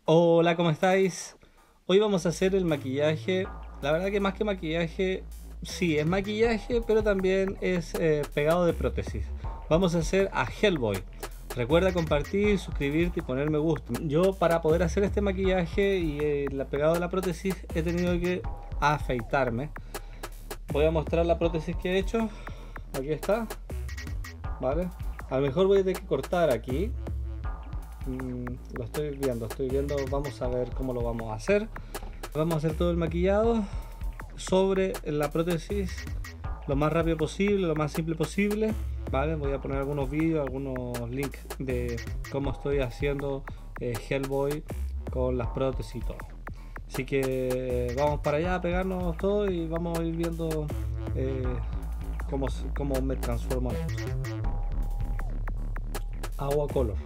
Hola, ¿cómo estáis? Hoy vamos a hacer el maquillaje. La verdad que más que maquillaje, sí, es maquillaje, pero también es pegado de prótesis. Vamos a hacer a Hellboy. Recuerda compartir, suscribirte y poner me gusta. Yo para poder hacer este maquillaje y el pegado de la prótesis he tenido que afeitarme. Voy a mostrar la prótesis que he hecho. Aquí está, ¿vale? A lo mejor voy a tener que cortar aquí. Lo estoy viendo, vamos a ver cómo lo vamos a hacer. Vamos a hacer todo el maquillado sobre la prótesis lo más rápido posible, lo más simple posible, ¿vale? Voy a poner algunos vídeos, algunos links de cómo estoy haciendo Hellboy con las prótesis y todo. Así que vamos para allá a pegarnos todo y vamos a ir viendo cómo me transformo en esto. Agua color.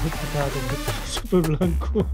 Estaba con el pelo súper blanco.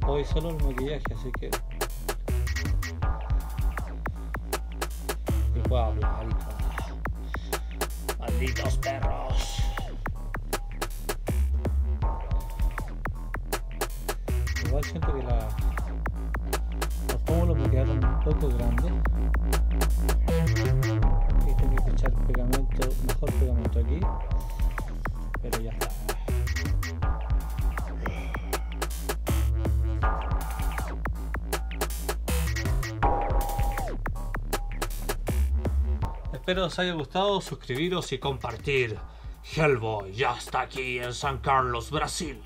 Hoy solo el maquillaje, así que no puedo hablar y todo. Malditos perros. Igual siento que los pómulos me quedaron poco grande. Aquí tengo que echar pegamento, mejor pegamento aquí, pero ya está. Espero os haya gustado, suscribiros y compartir. Hellboy ya está aquí en San Carlos, Brasil.